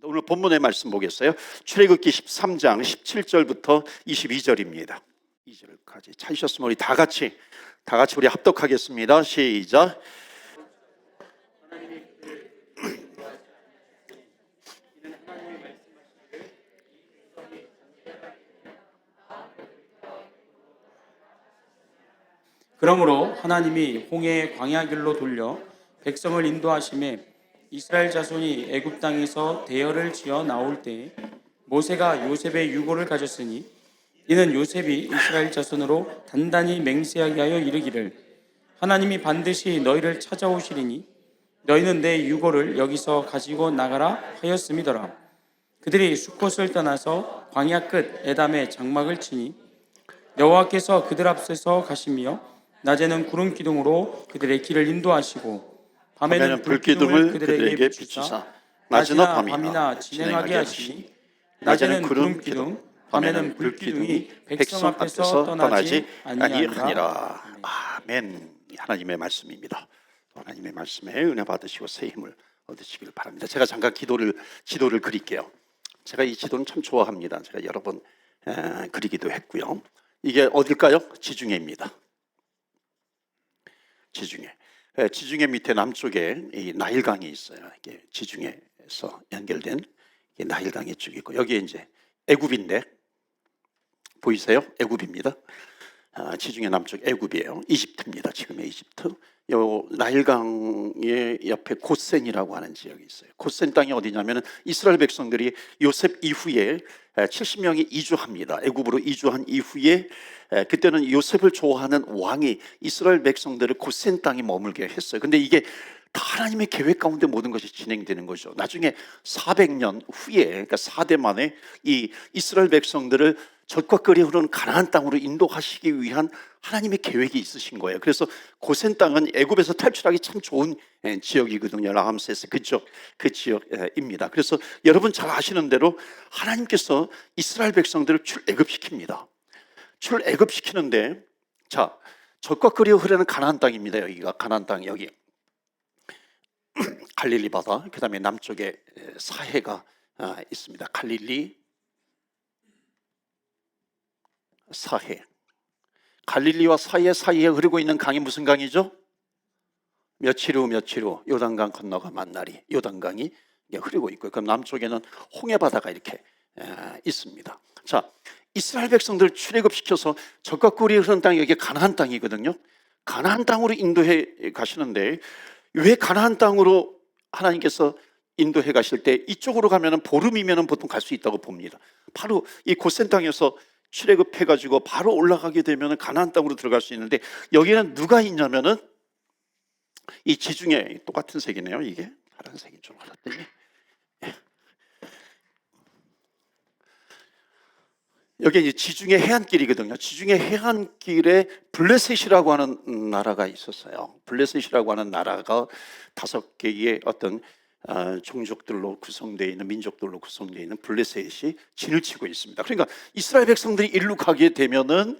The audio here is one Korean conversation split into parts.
오늘 본문의 말씀 보겠어요. 출애굽기 13장 17절부터 22절입니다. 2절까지 찾으셨으면 우리 다 같이 우리 합독하겠습니다. 시작. 그러므로 하나님이 홍해 광야 길로 돌려 백성을 인도하심에 이스라엘 자손이 애굽 땅에서 대열을 지어 나올 때 모세가 요셉의 유고를 가졌으니 이는 요셉이 이스라엘 자손으로 단단히 맹세하게 하여 이르기를 하나님이 반드시 너희를 찾아오시리니 너희는 내 유고를 여기서 가지고 나가라 하였음이더라. 그들이 수콧을 떠나서 광야 끝 에담에 장막을 치니 여호와께서 그들 앞서서 가시며 낮에는 구름 기둥으로 그들의 길을 인도하시고 밤에는 불기둥을 그들에게 비추사 낮이나 밤이나 진행하게 하시니 낮에는 구름 기둥 밤에는 불기둥이 백성 앞에서 떠나지 아니하니라. 아멘. 하나님의 말씀입니다. 하나님의 말씀에 은혜 받으시고 새 힘을 얻으시길 바랍니다. 제가 잠깐 지도를 그릴게요. 제가 이 지도는 참 좋아합니다. 제가 여러 번 그리기도 했고요. 이게 어딜까요? 지중해입니다. 지중해 밑에 남쪽에 이 나일강이 있어요. 이게 지중해에서 연결된 나일강이 쭉 있고 여기에 이제 애굽인데 보이세요? 애굽입니다. 지중해 남쪽 애굽이에요. 이집트입니다. 지금의 이집트. 요 나일강의 옆에 고센이라고 하는 지역이 있어요. 고센 땅이 어디냐면은 이스라엘 백성들이 요셉 이후에 70명이 이주합니다. 애굽으로 이주한 이후에 그때는 요셉을 좋아하는 왕이 이스라엘 백성들을 고센 땅에 머물게 했어요. 근데 이게 다 하나님의 계획 가운데 모든 것이 진행되는 거죠. 나중에 400년 후에, 그러니까 4대 만에 이 이스라엘 백성들을 젖과 꿀이 흐르는 가나안 땅으로 인도하시기 위한 하나님의 계획이 있으신 거예요. 그래서 고센 땅은 애굽에서 탈출하기 참 좋은 지역이거든요. 라암세스 그 지역입니다. 그래서 여러분 잘 아시는 대로 하나님께서 이스라엘 백성들을 출애굽시킵니다. 출애굽시키는데 자, 젖과 꿀이 흐르는 가나안 땅입니다. 여기가 가나안 땅 여기. 갈릴리 바다, 그 다음에 남쪽에 사해가 있습니다. 갈릴리, 사해. 갈릴리와 사해에 흐르고 있는 강이 무슨 강이죠? 며칠 후 요단강 건너가 만나리 요단강이 흐르고 있고요. 그럼 남쪽에는 홍해 바다가 이렇게 있습니다. 자, 이스라엘 백성들 출애굽시켜서 젖과 꿀이 흐르는 땅이 여기 가나안 땅이거든요. 가나안 땅으로 인도해 가시는데 왜 가나안 땅으로 하나님께서 인도해 가실 때 이쪽으로 가면은 보름이면은 보통 갈 수 있다고 봅니다. 바로 이 고센 땅에서 출애굽해 가지고 바로 올라가게 되면은 가나안 땅으로 들어갈 수 있는데 여기는 누가 있냐면은 이 지중해 똑같은 색이네요. 이게 파란색인 줄 알았더니 여기 이제 지중해 해안길이거든요. 지중해 해안길에 블레셋이라고 하는 나라가 있었어요. 블레셋이라고 하는 나라가 5개의 어떤 종족들로 구성되어 있는 민족들로 구성되어 있는 블레셋이 진을 치고 있습니다. 그러니까 이스라엘 백성들이 일로 가게 되면은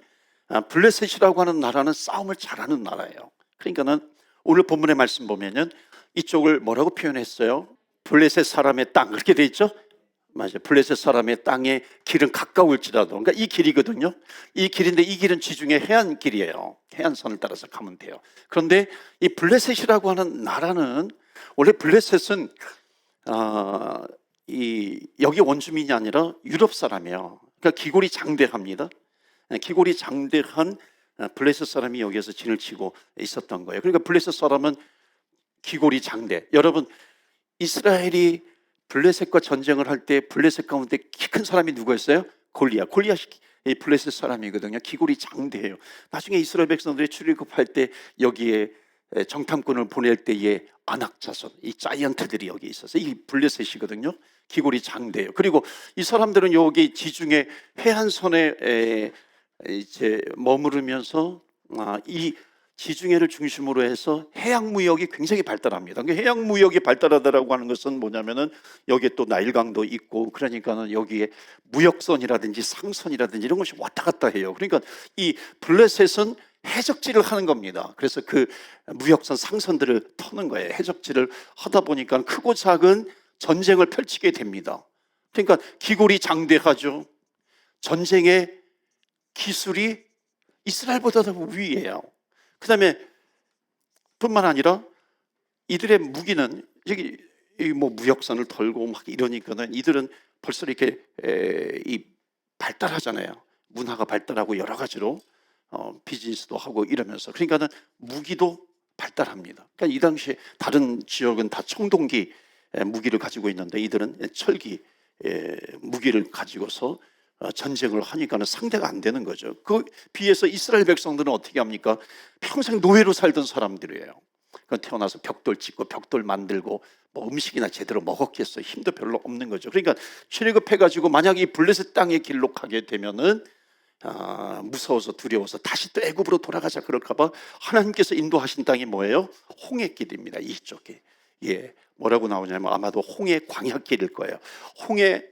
블레셋이라고 하는 나라는 싸움을 잘하는 나라예요. 그러니까는 오늘 본문의 말씀 보면은 이쪽을 뭐라고 표현했어요? 블레셋 사람의 땅 그렇게 돼 있죠? 맞아요. 블레셋 사람의 땅의 길은 가까울지라도, 그러니까 이 길이거든요. 이 길인데 이 길은 지중해 해안길이에요. 해안선을 따라서 가면 돼요. 그런데 이 블레셋이라고 하는 나라는 원래 블레셋은 여기 원주민이 아니라 유럽 사람이에요. 그러니까 기골이 장대합니다. 기골이 장대한 블레셋 사람이 여기에서 진을 치고 있었던 거예요. 그러니까 블레셋 사람은 기골이 장대. 여러분 이스라엘이 블레셋과 전쟁을 할 때 블레셋 가운데 키 큰 사람이 누구였어요? 골리앗이 블레셋 사람이거든요. 기골이 장대해요. 나중에 이스라엘 백성들이 출애굽할 때 여기에 정탐꾼을 보낼 때에 아낙 자손, 이 자이언트들이 여기 있어서 이 블레셋이거든요. 기골이 장대해요. 그리고 이 사람들은 여기 지중해 해안선에 이제 머무르면서 이 지중해를 중심으로 해서 해양무역이 굉장히 발달합니다. 해양무역이 발달하다라고 하는 것은 뭐냐면은 여기에 또 나일강도 있고 그러니까는 여기에 무역선이라든지 상선이라든지 이런 것이 왔다 갔다 해요. 그러니까 이 블레셋은 해적질을 하는 겁니다. 그래서 그 무역선 상선들을 터는 거예요. 해적질을 하다 보니까 크고 작은 전쟁을 펼치게 됩니다. 그러니까 기골이 장대하죠. 전쟁의 기술이 이스라엘보다 더 위에요. 그 다음에 뿐만 아니라 이들의 무기는 여기 뭐 무역선을 털고 막 이러니까는 이들은 벌써 이렇게 이 발달하잖아요. 문화가 발달하고 여러 가지로 비즈니스도 하고 이러면서, 그러니까는 무기도 발달합니다. 그러니까 이 당시에 다른 지역은 다 청동기 무기를 가지고 있는데 이들은 철기 무기를 가지고서 전쟁을 하니까는 상대가 안 되는 거죠. 그 비해서 이스라엘 백성들은 어떻게 합니까? 평생 노예로 살던 사람들이에요. 태어나서 벽돌 짓고 벽돌 만들고 뭐 음식이나 제대로 먹었겠어요? 힘도 별로 없는 거죠. 그러니까 출애굽해가지고 만약 이 블레셋 땅에 길록하게 되면은 무서워서 두려워서 다시 또 애굽으로 돌아가자 그럴까봐 하나님께서 인도하신 땅이 뭐예요? 홍해길입니다. 이쪽에. 예, 뭐라고 나오냐면 아마도 홍해 광야길일 거예요. 홍해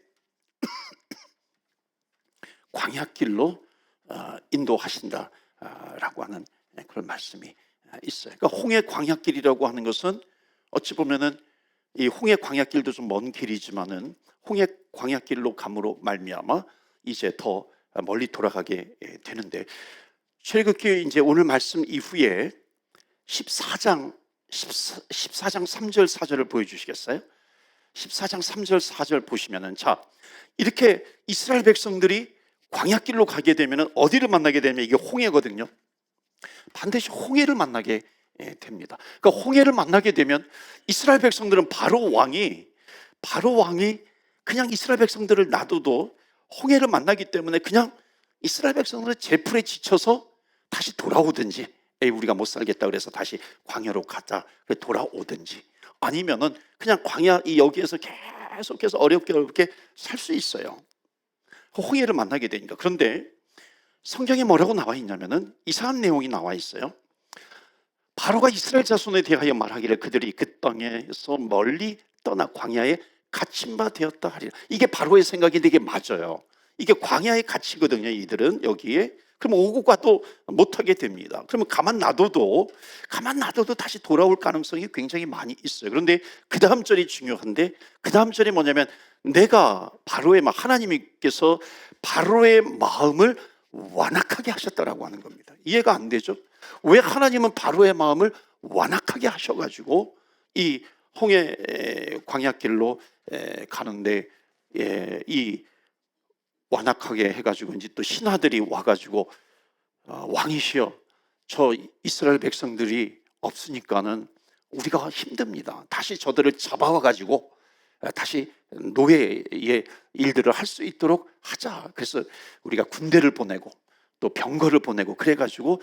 광야길로 인도하신다라고 하는 그런 말씀이 있어요. 그러니까 홍해 광야길이라고 하는 것은 어찌 보면은 이 홍해 광야길도 좀 먼 길이지만은 홍해 광야길로 감으로 말미암아 이제 더 멀리 돌아가게 되는데, 출애굽기 이제 오늘 말씀 이후에 14장 3절 4절을 보여주시겠어요? 14장 3절 4절 보시면은, 자, 이렇게 이스라엘 백성들이 광야길로 가게 되면은 어디를 만나게 되면 이게 홍해거든요. 반드시 홍해를 만나게 됩니다. 그러니까 홍해를 만나게 되면 이스라엘 백성들은 바로 왕이 그냥 이스라엘 백성들을 놔둬도 홍해를 만나기 때문에 그냥 이스라엘 백성들은 제풀에 지쳐서 다시 돌아오든지, 우리가 못 살겠다 그래서 다시 광야로 가자 돌아오든지, 아니면은 그냥 광야 여기에서 계속해서 어렵게 살 수 있어요. 홍해를 만나게 되니까. 그런데 성경에 뭐라고 나와 있냐면은 이상한 내용이 나와 있어요. 바로가 이스라엘 자손에 대하여 말하기를 그들이 그 땅에서 멀리 떠나 광야에 갇힌 바 되었다 하리라. 이게 바로의 생각인데 이게 맞아요. 이게 광야에 갇히거든요. 이들은 여기에. 그럼 오고 가도 못하게 됩니다. 그러면 가만 놔둬도 다시 돌아올 가능성이 굉장히 많이 있어요. 그런데 그 다음 절이 중요한데, 그 다음 절이 뭐냐면 내가 하나님께서 바로의 마음을 완악하게 하셨다라고 하는 겁니다. 이해가 안 되죠? 왜 하나님은 바로의 마음을 완악하게 하셔가지고 이 홍해 광야길로 가는데 이 완악하게 해가지고 이제 또 신하들이 와가지고 왕이시여, 저 이스라엘 백성들이 없으니까는 우리가 힘듭니다. 다시 저들을 잡아와가지고 다시 노예의 일들을 할 수 있도록 하자. 그래서 우리가 군대를 보내고 또 병거를 보내고 그래가지고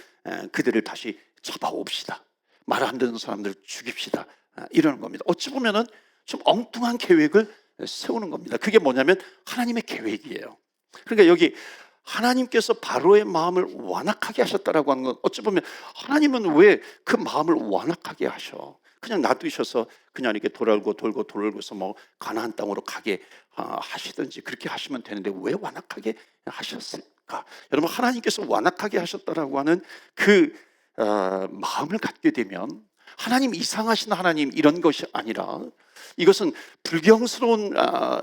그들을 다시 잡아옵시다. 말 안 듣는 사람들을 죽입시다. 이러는 겁니다. 어찌 보면은 좀 엉뚱한 계획을 세우는 겁니다. 그게 뭐냐면 하나님의 계획이에요. 그러니까 여기 하나님께서 바로의 마음을 완악하게 하셨다라고 하는 건, 어찌 보면 하나님은 왜 그 마음을 완악하게 하셔? 그냥 놔두셔서 그냥 이렇게 돌고서 뭐 가나안 땅으로 가게 하시든지 그렇게 하시면 되는데 왜 완악하게 하셨을까? 여러분, 하나님께서 완악하게 하셨다라고 하는 그 마음을 갖게 되면 하나님 이상하신 하나님 이런 것이 아니라, 이것은 불경스러운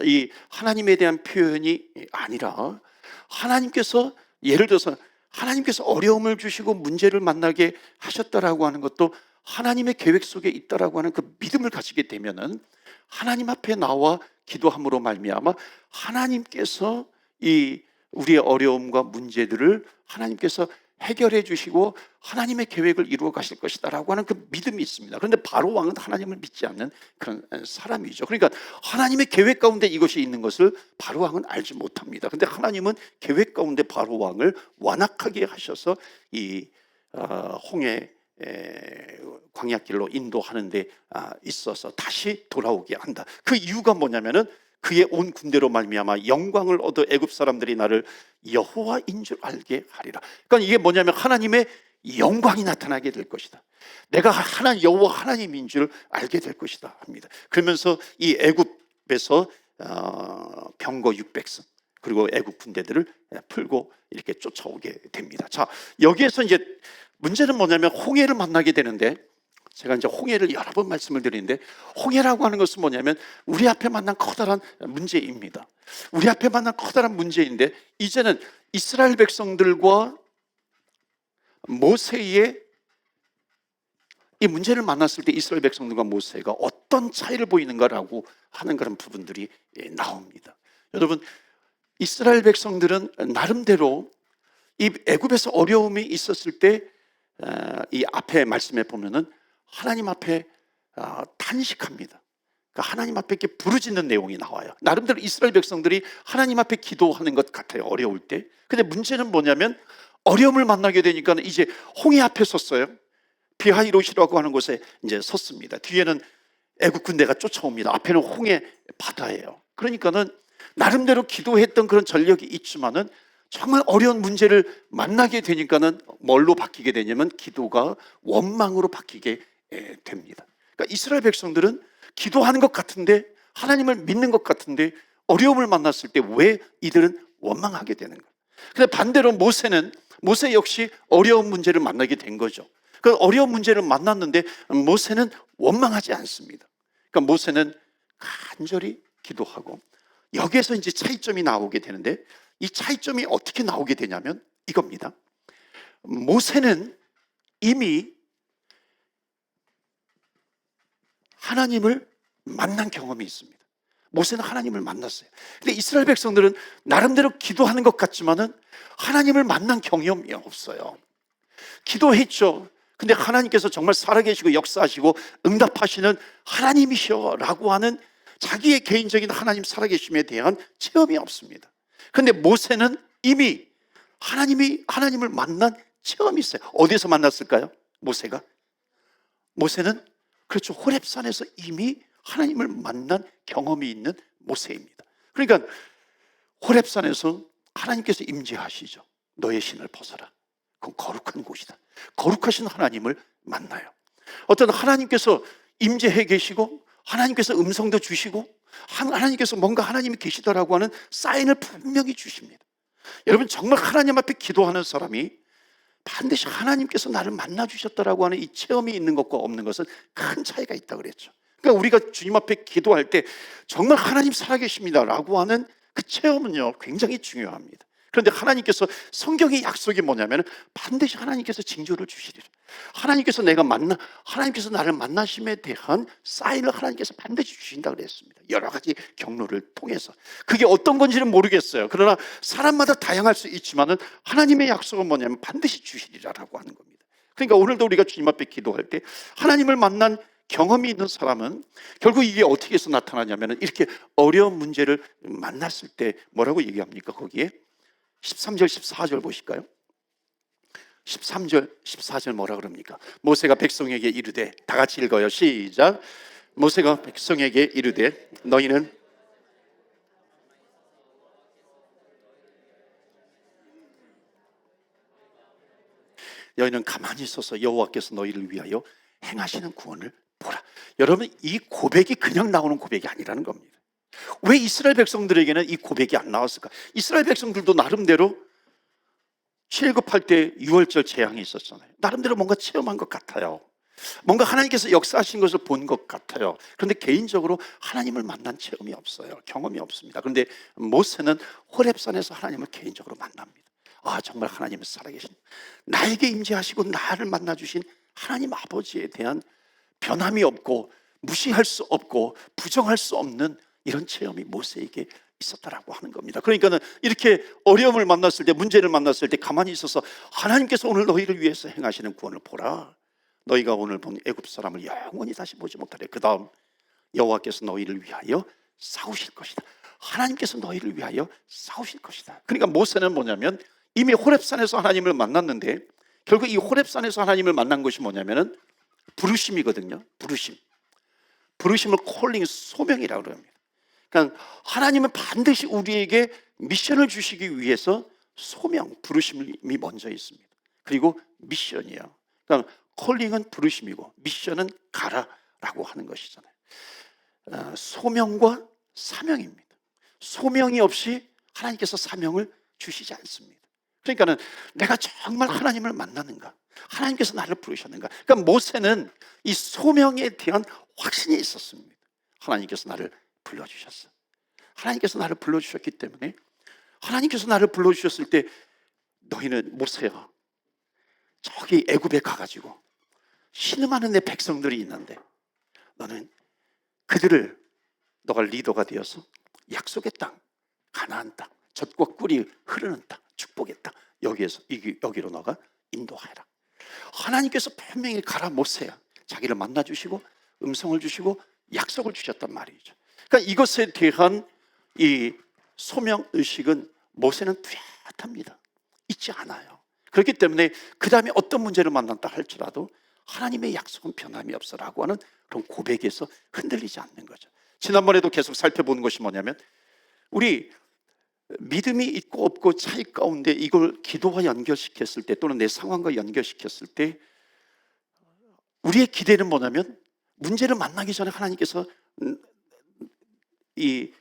이 하나님에 대한 표현이 아니라, 하나님께서 예를 들어서 하나님께서 어려움을 주시고 문제를 만나게 하셨다라고 하는 것도 하나님의 계획 속에 있다라고 하는 그 믿음을 가지게 되면은 하나님 앞에 나와 기도함으로 말미암아 하나님께서 이 우리의 어려움과 문제들을 하나님께서 해결해 주시고 하나님의 계획을 이루어 가실 것이다라고 하는 그 믿음이 있습니다. 그런데 바로 왕은 하나님을 믿지 않는 그런 사람이죠. 그러니까 하나님의 계획 가운데 이것이 있는 것을 바로 왕은 알지 못합니다. 그런데 하나님은 계획 가운데 바로 왕을 완악하게 하셔서 이 홍해 광야길로 인도하는 데 있어서 다시 돌아오게 한다. 그 이유가 뭐냐면은 그의 온 군대로 말미암아 영광을 얻어 애굽 사람들이 나를 여호와인 줄 알게 하리라. 그러니까 이게 뭐냐면 하나님의 영광이 나타나게 될 것이다. 내가 여호와 하나님인 줄 알게 될 것이다 합니다. 그러면서 이 애굽에서 병거 600성 그리고 애굽 군대들을 풀고 이렇게 쫓아오게 됩니다. 자, 여기에서 이제 문제는 뭐냐면 홍해를 만나게 되는데, 제가 이제 홍해를 여러 번 말씀을 드리는데, 홍해라고 하는 것은 뭐냐면 우리 앞에 만난 커다란 문제입니다. 우리 앞에 만난 커다란 문제인데, 이제는 이스라엘 백성들과 모세의 이 문제를 만났을 때 이스라엘 백성들과 모세가 어떤 차이를 보이는가라고 하는 그런 부분들이 나옵니다. 여러분, 이스라엘 백성들은 나름대로 이 애굽에서 어려움이 있었을 때 이 앞에 말씀에 보면은 하나님 앞에 탄식합니다. 그러니까 하나님 앞에 이렇게 부르짖는 내용이 나와요. 나름대로 이스라엘 백성들이 하나님 앞에 기도하는 것 같아요, 어려울 때. 근데 문제는 뭐냐면 어려움을 만나게 되니까 이제 홍해 앞에 섰어요. 비하이롯이라고 하는 곳에 이제 섰습니다. 뒤에는 애국 군대가 쫓아옵니다. 앞에는 홍해 바다예요. 그러니까는 나름대로 기도했던 그런 전력이 있지만은 정말 어려운 문제를 만나게 되니까는 뭘로 바뀌게 되냐면 기도가 원망으로 바뀌게 됩니다. 그러니까 이스라엘 백성들은 기도하는 것 같은데, 하나님을 믿는 것 같은데, 어려움을 만났을 때 왜 이들은 원망하게 되는가? 근데 반대로 모세 역시 어려운 문제를 만나게 된 거죠. 그 어려운 문제를 만났는데 모세는 원망하지 않습니다. 그러니까 모세는 간절히 기도하고, 여기에서 이제 차이점이 나오게 되는데, 이 차이점이 어떻게 나오게 되냐면 이겁니다. 모세는 이미 하나님을 만난 경험이 있습니다. 모세는 하나님을 만났어요. 근데 이스라엘 백성들은 나름대로 기도하는 것 같지만은 하나님을 만난 경험이 없어요. 기도했죠. 근데 하나님께서 정말 살아계시고 역사하시고 응답하시는 하나님이셔 라고 하는 자기의 개인적인 하나님 살아계심에 대한 체험이 없습니다. 근데 모세는 이미 하나님을 만난 체험이 있어요. 어디서 만났을까요? 모세는 그렇죠, 호렙산에서 이미 하나님을 만난 경험이 있는 모세입니다. 그러니까 호렙산에서 하나님께서 임재하시죠. 너의 신을 벗어라. 그건 거룩한 곳이다. 거룩하신 하나님을 만나요. 어떤 하나님께서 임재해 계시고, 하나님께서 음성도 주시고, 하나님께서 뭔가 하나님이 계시다라고 하는 사인을 분명히 주십니다. 여러분, 정말 하나님 앞에 기도하는 사람이 반드시 하나님께서 나를 만나 주셨다라고 하는 이 체험이 있는 것과 없는 것은 큰 차이가 있다고 그랬죠. 그러니까 우리가 주님 앞에 기도할 때 정말 하나님 살아계십니다라고 하는 그 체험은요, 굉장히 중요합니다. 그런데 하나님께서, 성경의 약속이 뭐냐면 반드시 하나님께서 징조를 주시리라. 하나님께서 나를 만나심에 대한 사인을 하나님께서 반드시 주신다 그랬습니다. 여러 가지 경로를 통해서. 그게 어떤 건지는 모르겠어요. 그러나 사람마다 다양할 수 있지만은 하나님의 약속은 뭐냐면 반드시 주시리라라고 하는 겁니다. 그러니까 오늘도 우리가 주님 앞에 기도할 때 하나님을 만난 경험이 있는 사람은 결국 이게 어떻게 해서 나타나냐면, 이렇게 어려운 문제를 만났을 때 뭐라고 얘기합니까? 거기에 13절 14절 보실까요? 13절 14절 뭐라 그럽니까? 모세가 백성에게 이르되, 다 같이 읽어요. 시작. 모세가 백성에게 이르되 너희는 가만히 있어서 여호와께서 너희를 위하여 행하시는 구원을 보라. 여러분, 이 고백이 그냥 나오는 고백이 아니라는 겁니다. 왜 이스라엘 백성들에게는 이 고백이 안 나왔을까? 이스라엘 백성들도 나름대로 출애굽할 때 유월절 재앙이 있었잖아요. 나름대로 뭔가 체험한 것 같아요. 뭔가 하나님께서 역사하신 것을 본 것 같아요. 그런데 개인적으로 하나님을 만난 체험이 없어요. 경험이 없습니다. 그런데 모세는 호렙산에서 하나님을 개인적으로 만납니다. 정말 하나님은 살아계신, 나에게 임재하시고 나를 만나주신 하나님 아버지에 대한 변함이 없고 무시할 수 없고 부정할 수 없는 이런 체험이 모세에게 있었다라고 하는 겁니다. 그러니까는 이렇게 어려움을 만났을 때, 문제를 만났을 때 가만히 있어서 하나님께서 오늘 너희를 위해서 행하시는 구원을 보라. 너희가 오늘 본 애굽 사람을 영원히 다시 보지 못하래. 그 다음 여호와께서 너희를 위하여 싸우실 것이다. 하나님께서 너희를 위하여 싸우실 것이다. 그러니까 모세는 뭐냐면 이미 호렙산에서 하나님을 만났는데, 결국 이 호렙산에서 하나님을 만난 것이 뭐냐면은 부르심이거든요. 부르심을 콜링, 소명이라고 합니다. 그러니까 하나님은 반드시 우리에게 미션을 주시기 위해서 소명, 부르심이 먼저 있습니다. 그리고 미션이에요. 그러니까 콜링은 부르심이고 미션은 가라라고 하는 것이잖아요. 소명과 사명입니다. 소명이 없이 하나님께서 사명을 주시지 않습니다. 그러니까는 내가 정말 하나님을 만나는가, 하나님께서 나를 부르셨는가? 그러니까 모세는 이 소명에 대한 확신이 있었습니다. 하나님께서 나를 불러주셨어. 하나님께서 나를 불러주셨기 때문에, 하나님께서 나를 불러주셨을 때 너희는 모세야, 저기 애굽에 가가지고 신음하는 내 백성들이 있는데 너는 그들을, 너가 리더가 되어서 약속의 땅, 가나안 땅, 젖과 꿀이 흐르는 땅, 축복의 땅, 여기로 너가 인도하여라. 하나님께서 분명히 가라 모세야, 자기를 만나주시고 음성을 주시고 약속을 주셨단 말이죠. 그러니까 이것에 대한 이 소명의식은 모세는 뚜렷합니다. 잊지 않아요. 그렇기 때문에 그 다음에 어떤 문제를 만났다 할지라도 하나님의 약속은 변함이 없어라고 하는 그런 고백에서 흔들리지 않는 거죠. 지난번에도 계속 살펴보는 것이 뭐냐면, 우리 믿음이 있고 없고 차이 가운데 이걸 기도와 연결시켰을 때, 또는 내 상황과 연결시켰을 때 우리의 기대는 뭐냐면, 문제를 만나기 전에 하나님께서 이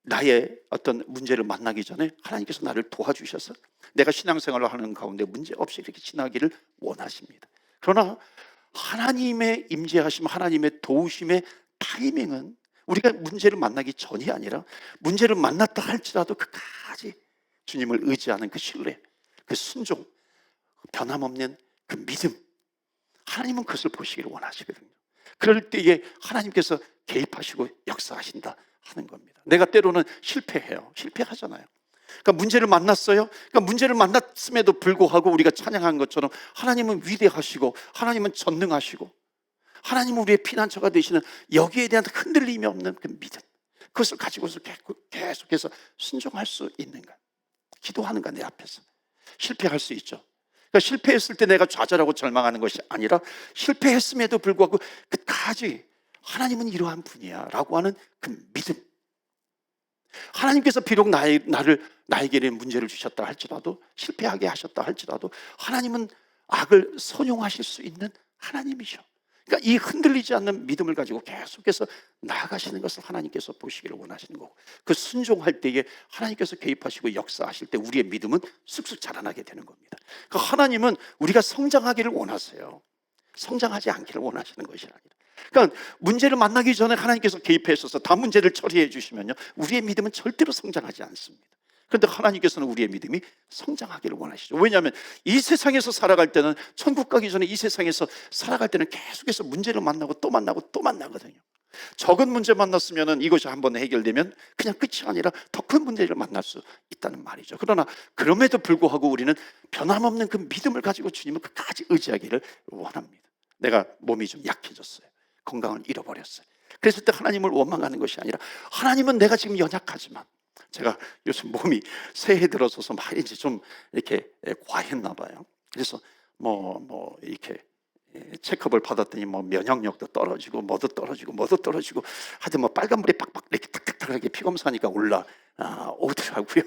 나의 어떤 문제를 만나기 전에 하나님께서 나를 도와주셔서 내가 신앙생활을 하는 가운데 문제 없이 이렇게 지나기를 원하십니다. 그러나 하나님의 임재하심, 하나님의 도우심의 타이밍은 우리가 문제를 만나기 전이 아니라 문제를 만났다 할지라도 끝까지 주님을 의지하는 그 신뢰, 그 순종, 변함없는 그 믿음, 하나님은 그것을 보시기를 원하시거든요. 그럴 때에 하나님께서 개입하시고 역사하신다 하는 겁니다. 내가 때로는 실패해요. 실패하잖아요. 그러니까 문제를 만났어요. 그러니까 문제를 만났음에도 불구하고 우리가 찬양한 것처럼 하나님은 위대하시고 하나님은 전능하시고 하나님은 우리의 피난처가 되시는, 여기에 대한 흔들림이 없는 그 믿음, 그것을 가지고서 계속해서 순종할 수 있는가? 기도하는가? 내 앞에서 실패할 수 있죠. 그러니까 실패했을 때 내가 좌절하고 절망하는 것이 아니라, 실패했음에도 불구하고 끝까지 하나님은 이러한 분이야 라고 하는 그 믿음. 하나님께서 비록 나에게 문제를 주셨다 할지라도, 실패하게 하셨다 할지라도 하나님은 악을 선용하실 수 있는 하나님이셔. 그러니까 이 흔들리지 않는 믿음을 가지고 계속해서 나아가시는 것을 하나님께서 보시기를 원하시는 거고, 그 순종할 때에 하나님께서 개입하시고 역사하실 때 우리의 믿음은 쑥쑥 자라나게 되는 겁니다. 그러니까 하나님은 우리가 성장하기를 원하세요. 성장하지 않기를 원하시는 것이 아니라, 그러니까 문제를 만나기 전에 하나님께서 개입하셔서 다 문제를 처리해 주시면요, 우리의 믿음은 절대로 성장하지 않습니다. 그런데 하나님께서는 우리의 믿음이 성장하기를 원하시죠. 왜냐하면 이 세상에서 살아갈 때는, 천국 가기 전에 이 세상에서 살아갈 때는 계속해서 문제를 만나고 또 만나고 또 만나거든요. 적은 문제 만났으면 이것이 한번 해결되면 그냥 끝이 아니라 더 큰 문제를 만날 수 있다는 말이죠. 그러나 그럼에도 불구하고 우리는 변함없는 그 믿음을 가지고 주님을 끝까지 의지하기를 원합니다. 내가 몸이 좀 약해졌어요. 건강을 잃어버렸어요. 그랬을 때 하나님을 원망하는 것이 아니라, 하나님은 내가 지금 연약하지만, 제가 요즘 몸이 새해 들어서서 많이 이제 좀 이렇게 과했나 봐요. 그래서 이렇게 체크업을 받았더니 면역력도 떨어지고 뭐도 떨어지고 하여튼 빨간불이 빡빡 이렇게 탁탁탁하게 피 검사하니까 오더라고요.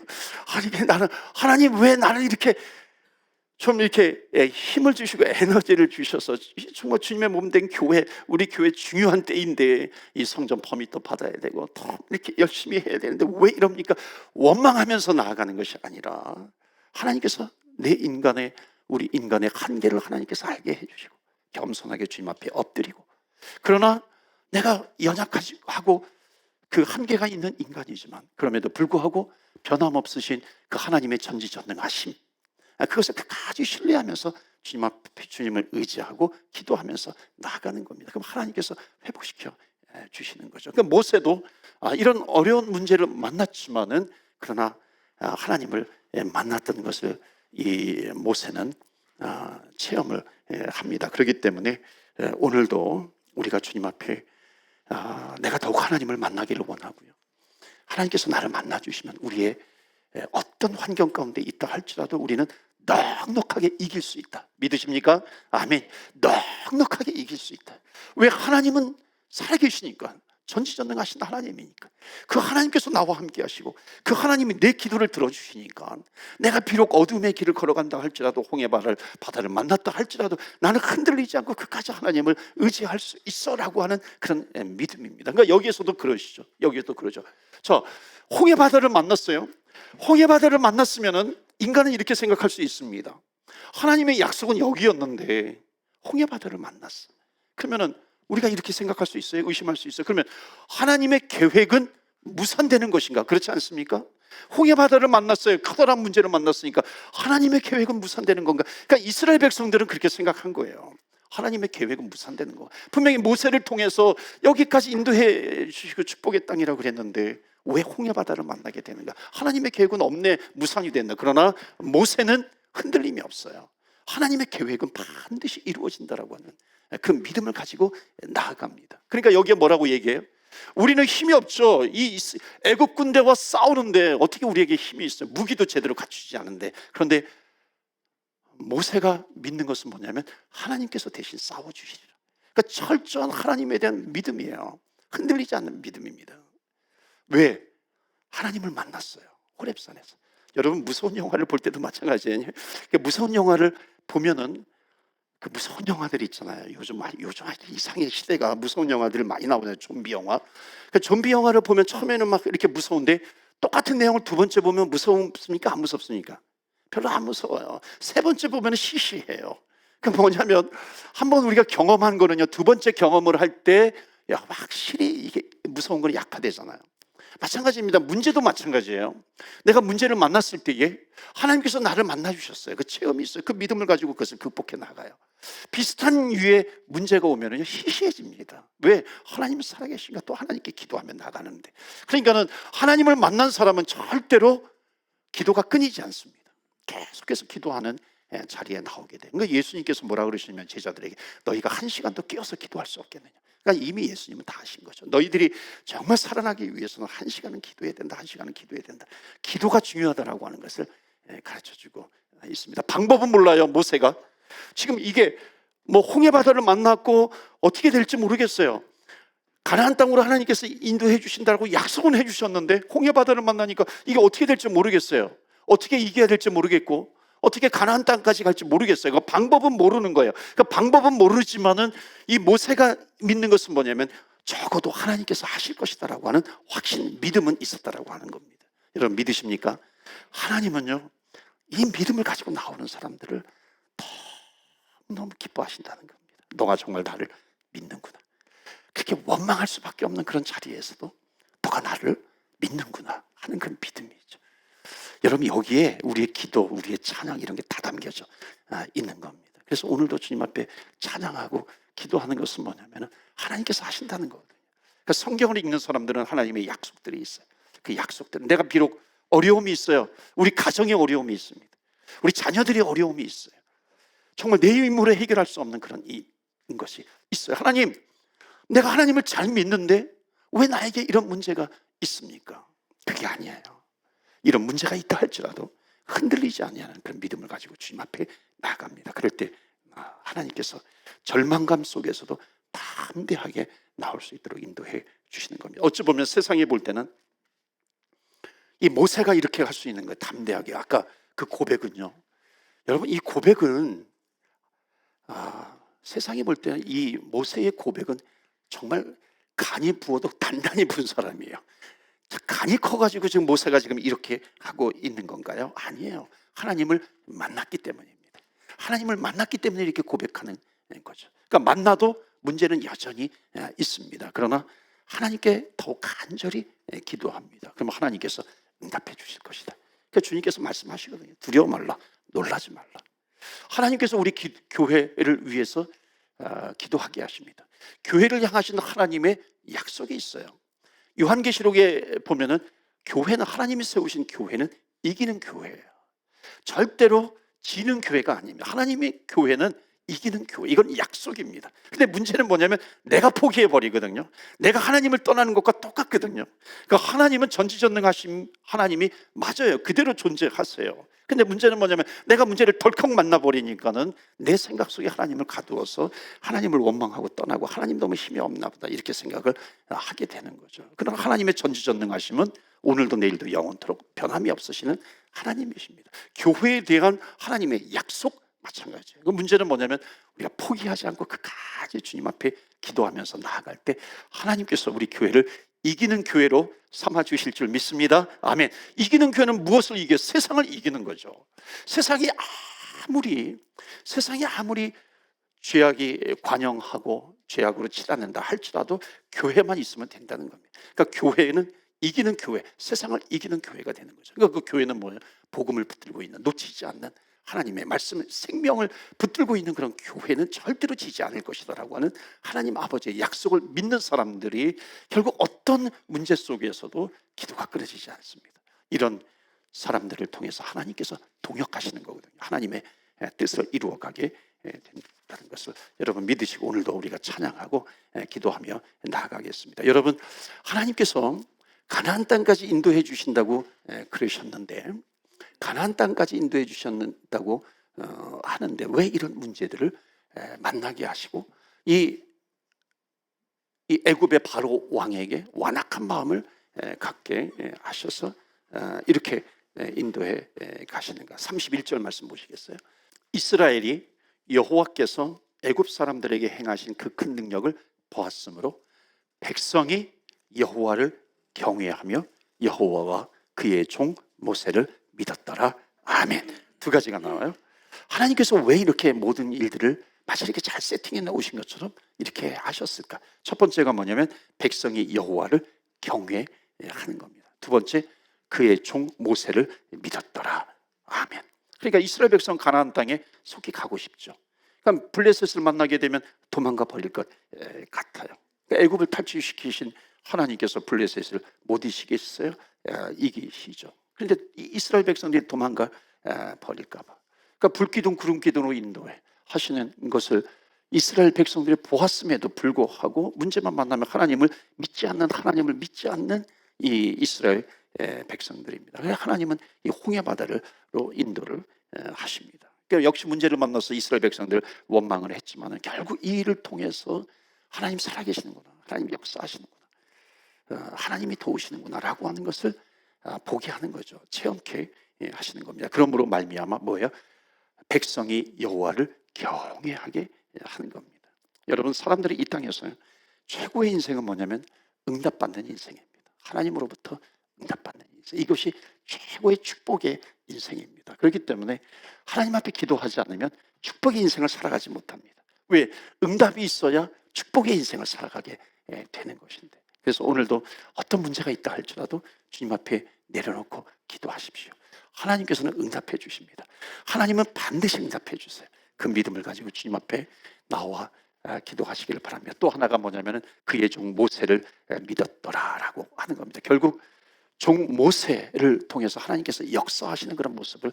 아니, 나는 하나님 왜 나를 이렇게 좀 이렇게 힘을 주시고 에너지를 주셔서 정말 주님의 몸된 교회, 우리 교회 중요한 때인데 이 성전 퍼밋도 받아야 되고 더 이렇게 열심히 해야 되는데 왜 이럽니까? 원망하면서 나아가는 것이 아니라, 하나님께서 우리 인간의 한계를 하나님께서 알게 해주시고 겸손하게 주님 앞에 엎드리고, 그러나 내가 연약하고 그 한계가 있는 인간이지만 그럼에도 불구하고 변함없으신 그 하나님의 전지전능하심, 그것을 끝까지 신뢰하면서 주님 앞에 주님을 의지하고 기도하면서 나아가는 겁니다. 그럼 하나님께서 회복시켜 주시는 거죠. 그러니까 모세도 이런 어려운 문제를 만났지만은, 그러나 하나님을 만났던 것을 이 모세는 체험을 합니다. 그렇기 때문에 오늘도 우리가 주님 앞에 내가 더욱 하나님을 만나기를 원하고요, 하나님께서 나를 만나주시면 우리의 어떤 환경 가운데 있다 할지라도 우리는 넉넉하게 이길 수 있다. 믿으십니까? 아멘. 넉넉하게 이길 수 있다. 왜? 하나님은 살아계시니까, 전지전능하신 하나님이니까, 그 하나님께서 나와 함께 하시고 그 하나님이 내 기도를 들어주시니까, 내가 비록 어둠의 길을 걸어간다 할지라도, 홍해 바다를 만났다 할지라도 나는 흔들리지 않고 끝까지 하나님을 의지할 수 있어라고 하는 그런 믿음입니다. 그러니까 여기에서도 그러시죠. 여기에도 그러죠. 홍해 바다를 만났어요. 홍해 바다를 만났으면은 인간은 이렇게 생각할 수 있습니다. 하나님의 약속은 여기였는데 홍해 바다를 만났어. 그러면은 우리가 이렇게 생각할 수 있어요? 의심할 수 있어요? 그러면 하나님의 계획은 무산되는 것인가? 그렇지 않습니까? 홍해 바다를 만났어요. 커다란 문제를 만났으니까 하나님의 계획은 무산되는 건가? 그러니까 이스라엘 백성들은 그렇게 생각한 거예요. 하나님의 계획은 무산되는 거. 분명히 모세를 통해서 여기까지 인도해 주시고 축복의 땅이라고 그랬는데 왜 홍해 바다를 만나게 되는가? 하나님의 계획은 없네, 무산이 됐나? 그러나 모세는 흔들림이 없어요. 하나님의 계획은 반드시 이루어진다라고 하는 그 믿음을 가지고 나아갑니다. 그러니까 여기에 뭐라고 얘기해요? 우리는 힘이 없죠. 이 애국 군대와 싸우는데 어떻게 우리에게 힘이 있어요? 무기도 제대로 갖추지 않은데. 그런데 모세가 믿는 것은 뭐냐면 하나님께서 대신 싸워주시리라. 그러니까 철저한 하나님에 대한 믿음이에요. 흔들리지 않는 믿음입니다. 왜? 하나님을 만났어요. 호렙산에서. 여러분 무서운 영화를 볼 때도 마찬가지예요. 무서운 영화를 보면은 그 무서운 영화들 있잖아요. 요즘 이상의 시대가 무서운 영화들이 많이 나오잖아요. 좀비 영화. 그 좀비 영화를 보면 처음에는 막 이렇게 무서운데 똑같은 내용을 두 번째 보면 무섭습니까? 안 무섭습니까? 별로 안 무서워요. 세 번째 보면 시시해요. 그 뭐냐면 한번 우리가 경험한 거는요, 두 번째 경험을 할 때 확실히 이게 무서운 건 약화되잖아요. 마찬가지입니다. 문제도 마찬가지예요. 내가 문제를 만났을 때에 하나님께서 나를 만나주셨어요. 그 체험이 있어요. 그 믿음을 가지고 그것을 극복해 나가요. 비슷한 유의 문제가 오면 희시해집니다. 왜? 하나님은 살아계신가? 또 하나님께 기도하며 나가는데. 그러니까는 하나님을 만난 사람은 절대로 기도가 끊이지 않습니다. 계속해서 기도하는 자리에 나오게 돼요. 그러니까 예수님께서 뭐라 그러시냐면 제자들에게 너희가 한 시간도 끼어서 기도할 수 없겠느냐. 그러니까 이미 예수님은 다 하신 거죠. 너희들이 정말 살아나기 위해서는 한 시간은 기도해야 된다. 한 시간은 기도해야 된다. 기도가 중요하다라고 하는 것을 가르쳐주고 있습니다. 방법은 몰라요. 모세가 지금 이게 뭐 홍해 바다를 만났고 어떻게 될지 모르겠어요. 가나안 땅으로 하나님께서 인도해 주신다고 약속은 해 주셨는데 홍해 바다를 만나니까 이게 어떻게 될지 모르겠어요. 어떻게 이겨야 될지 모르겠고 어떻게 가나안 땅까지 갈지 모르겠어요. 그 방법은 모르는 거예요. 그 방법은 모르지만은 이 모세가 믿는 것은 뭐냐면 적어도 하나님께서 하실 것이다라고 하는 확신, 믿음은 있었다라고 하는 겁니다. 여러분 믿으십니까? 하나님은요, 이 믿음을 가지고 나오는 사람들을 너무 기뻐하신다는 겁니다. 너가 정말 나를 믿는구나. 그렇게 원망할 수밖에 없는 그런 자리에서도 너가 나를 믿는구나 하는 그런 믿음이죠. 여러분 여기에 우리의 기도, 우리의 찬양 이런 게 다 담겨져 있는 겁니다. 그래서 오늘도 주님 앞에 찬양하고 기도하는 것은 뭐냐면 하나님께서 하신다는 거거든요. 그러니까 성경을 읽는 사람들은 하나님의 약속들이 있어요. 그 약속들은 내가 비록 어려움이 있어요. 우리 가정에 어려움이 있습니다. 우리 자녀들이 어려움이 있어요. 정말 내 힘으로 해결할 수 없는 그런 것이 있어요. 하나님, 내가 하나님을 잘 믿는데 왜 나에게 이런 문제가 있습니까? 그게 아니에요. 이런 문제가 있다 할지라도 흔들리지 아니하는 그런 믿음을 가지고 주님 앞에 나갑니다. 그럴 때 하나님께서 절망감 속에서도 담대하게 나올 수 있도록 인도해 주시는 겁니다. 어찌 보면 세상에 볼 때는 이 모세가 이렇게 할 수 있는 거예요. 담대하게. 아까 그 고백은요, 여러분 이 고백은 세상에 볼 때는 이 모세의 고백은 정말 간이 부어도 단단히 부은 사람이에요. 간이 커가지고 지금 모세가 지금 이렇게 하고 있는 건가요? 아니에요. 하나님을 만났기 때문입니다. 하나님을 만났기 때문에 이렇게 고백하는 거죠. 그러니까 만나도 문제는 여전히 있습니다. 그러나 하나님께 더욱 간절히 기도합니다. 그러면 하나님께서 응답해 주실 것이다. 그러니까 주님께서 말씀하시거든요. 두려워 말라, 놀라지 말라. 하나님께서 우리 교회를 위해서 기도하게 하십니다. 교회를 향하시는 하나님의 약속이 있어요. 요한계시록에 보면은 교회는, 하나님이 세우신 교회는 이기는 교회예요. 절대로 지는 교회가 아닙니다. 하나님의 교회는 이기는 교회, 이건 약속입니다. 근데 문제는 뭐냐면 내가 포기해버리거든요. 내가 하나님을 떠나는 것과 똑같거든요. 그러니까 하나님은 전지전능하신 하나님이 맞아요. 그대로 존재하세요. 근데 문제는 뭐냐면 내가 문제를 덜컥 만나버리니까는 내 생각 속에 하나님을 가두어서 하나님을 원망하고 떠나고 하나님 너무 힘이 없나 보다 이렇게 생각을 하게 되는 거죠. 그러나 하나님의 전지전능하심은 오늘도 내일도 영원토록 변함이 없으시는 하나님이십니다. 교회에 대한 하나님의 약속 마찬가지예요. 그 문제는 뭐냐면 우리가 포기하지 않고 끝까지 주님 앞에 기도하면서 나아갈 때 하나님께서 우리 교회를 이기는 교회로 삼아주실 줄 믿습니다. 아멘. 이기는 교회는 무엇을 이겨? 세상을 이기는 거죠. 세상이 세상이 아무리 죄악이 관영하고 죄악으로 치닫는다 할지라도 교회만 있으면 된다는 겁니다. 그러니까 교회는 이기는 교회, 세상을 이기는 교회가 되는 거죠. 그러니까 그 교회는 뭐예요? 복음을 붙들고 있는, 놓치지 않는 하나님의 말씀을, 생명을 붙들고 있는 그런 교회는 절대로 지지 않을 것이다라고 하는 하나님 아버지의 약속을 믿는 사람들이 결국 어떤 문제 속에서도 기도가 끊어지지 않습니다. 이런 사람들을 통해서 하나님께서 동역하시는 거거든요. 하나님의 뜻을 이루어가게 된다는 것을 여러분 믿으시고 오늘도 우리가 찬양하고 기도하며 나아가겠습니다. 여러분, 하나님께서 가나안 땅까지 인도해 주신다고 그러셨는데, 가나안 땅까지 인도해 주셨다고 하는데 왜 이런 문제들을 만나게 하시고 이 애굽의 바로 왕에게 완악한 마음을 갖게 하셔서 이렇게 인도해 가시는가? 31절 말씀 보시겠어요? 이스라엘이 여호와께서 애굽 사람들에게 행하신 그 큰 능력을 보았으므로 백성이 여호와를 경외하며 여호와와 그의 종 모세를 믿었더라. 아멘. 두 가지가 나와요. 하나님께서 왜 이렇게 모든 일들을 마치 이렇게 잘 세팅해 놓으신 것처럼 이렇게 하셨을까? 첫 번째가 뭐냐면 백성이 여호와를 경외하는 겁니다. 두 번째, 그의 종 모세를 믿었더라. 아멘. 그러니까 이스라엘 백성 가나안 땅에 속히 가고 싶죠. 그러니까 블레셋을 만나게 되면 도망가 버릴 것 같아요. 그러니까 애굽을 탈출시키신 하나님께서 블레셋을 못 이기시겠어요? 이기시죠. 그런데 이스라엘 백성들이 도망가 버릴까 봐. 그러니까 불기둥 구름기둥으로 인도해 하시는 것을 이스라엘 백성들이 보았음에도 불구하고 문제만 만나면 하나님을 믿지 않는 이 이스라엘 백성들입니다. 그래서 하나님은 이 홍해바다로 인도를 하십니다. 그러니까 역시 문제를 만나서 이스라엘 백성들 원망을 했지만 결국 이 일을 통해서 하나님 살아계시는구나, 하나님 역사하시는구나, 하나님이 도우시는구나 라고 하는 것을 보게 하는 거죠. 체험케 하시는 겁니다. 그러므로 말미암아 뭐예요? 백성이 여호와를 경외하게 하는 겁니다. 여러분, 사람들이 이 땅에서 최고의 인생은 뭐냐면 응답받는 인생입니다. 하나님으로부터 응답받는 인생, 이것이 최고의 축복의 인생입니다. 그렇기 때문에 하나님 앞에 기도하지 않으면 축복의 인생을 살아가지 못합니다. 왜? 응답이 있어야 축복의 인생을 살아가게 되는 것인데, 그래서 오늘도 어떤 문제가 있다 할지라도 주님 앞에 내려놓고 기도하십시오. 하나님께서는 응답해 주십니다. 하나님은 반드시 응답해 주세요. 그 믿음을 가지고 주님 앞에 나와 기도하시기를 바랍니다. 또 하나가 뭐냐면 그의 종 모세를 믿었더라라고 하는 겁니다. 결국 종 모세를 통해서 하나님께서 역사하시는 그런 모습을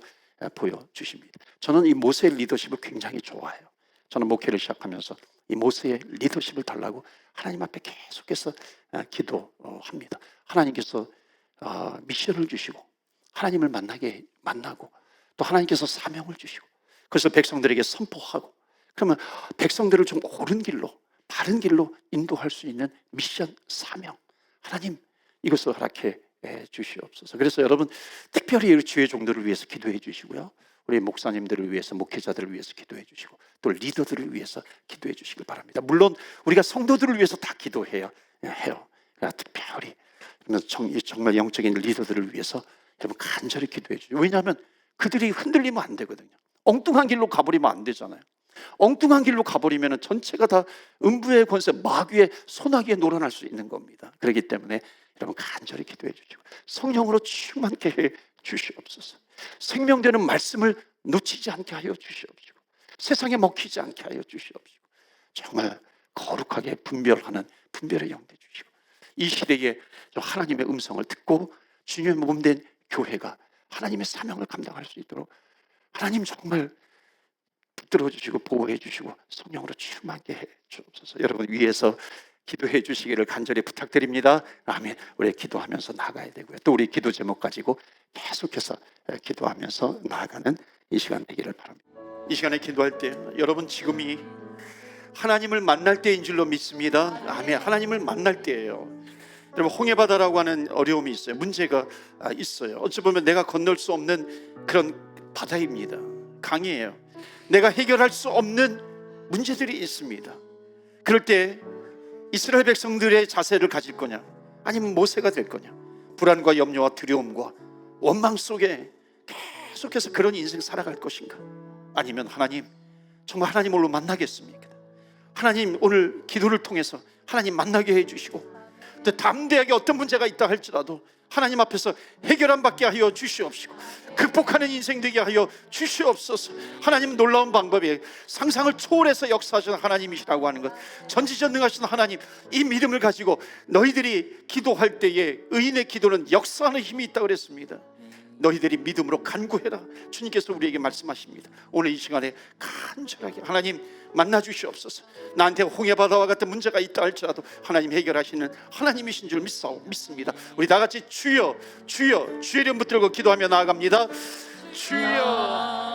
보여주십니다. 저는 이 모세의 리더십을 굉장히 좋아해요. 저는 목회를 시작하면서 이 모세의 리더십을 달라고 하나님 앞에 계속해서 기도합니다. 하나님께서 미션을 주시고 하나님을 만나고 또 하나님께서 사명을 주시고 그래서 백성들에게 선포하고, 그러면 백성들을 좀 옳은 길로, 바른 길로 인도할 수 있는 미션, 사명, 하나님 이것을 허락해 주시옵소서. 그래서 여러분 특별히 주의 종들을 위해서 기도해 주시고요, 우리 목사님들을 위해서, 목회자들을 위해서 기도해 주시고 또 리더들을 위해서 기도해 주시길 바랍니다. 물론 우리가 성도들을 위해서 다 기도해야 해요. 그러니까 특별히 정말 영적인 리더들을 위해서 여러분 간절히 기도해 주시고, 왜냐하면 그들이 흔들리면 안 되거든요. 엉뚱한 길로 가버리면 안 되잖아요. 엉뚱한 길로 가버리면 전체가 다 음부의 권세, 마귀의 소나기에 놀아날 수 있는 겁니다. 그렇기 때문에 여러분 간절히 기도해 주시고 성령으로 충만케 해 주시옵소서. 생명되는 말씀을 놓치지 않게 하여 주시옵시고 세상에 먹히지 않게 하여 주시옵시고 정말 거룩하게 분별하는 분별의 영대 주시고 이 시대에 하나님의 음성을 듣고 주님의 몸된 교회가 하나님의 사명을 감당할 수 있도록 하나님 정말 붙들어 주시고 보호해 주시고 성령으로 충만하게 해 주옵소서. 여러분 위에서 기도해 주시기를 간절히 부탁드립니다. 아멘. 우리 기도하면서 나가야 되고요. 또 우리 기도 제목 가지고 계속해서 기도하면서 나아가는 이 시간 되기를 바랍니다. 이 시간에 기도할 때 여러분 지금이 하나님을 만날 때인 줄로 믿습니다. 아멘. 하나님을 만날 때예요. 여러분 홍해바다라고 하는 어려움이 있어요. 문제가 있어요. 어찌 보면 내가 건널 수 없는 그런 바다입니다. 강이에요. 내가 해결할 수 없는 문제들이 있습니다. 그럴 때 이스라엘 백성들의 자세를 가질 거냐, 아니면 모세가 될 거냐, 불안과 염려와 두려움과 원망 속에 계속해서 그런 인생 살아갈 것인가, 아니면 하나님 정말 하나님으로 만나겠습니까? 하나님 오늘 기도를 통해서 하나님 만나게 해주시고 또 담대하게 어떤 문제가 있다 할지라도 하나님 앞에서 해결안 받게 하여 주시옵시고 극복하는 인생 되게 하여 주시옵소서. 하나님 놀라운 방법이에요. 상상을 초월해서 역사하시는 하나님이시라고 하는 것, 전지전능하신 하나님, 이 믿음을 가지고 너희들이 기도할 때에 의인의 기도는 역사하는 힘이 있다고 그랬습니다. 너희들이 믿음으로 간구해라. 주님께서 우리에게 말씀하십니다. 오늘 이 시간에 간절하게 하나님 만나 주시옵소서. 나한테 홍해바다와 같은 문제가 있다 할지라도 하나님 해결하시는 하나님이신 줄 믿습니다. 우리 다 같이 주여 주여 주의 이름 붙들고 기도하며 나아갑니다. 주여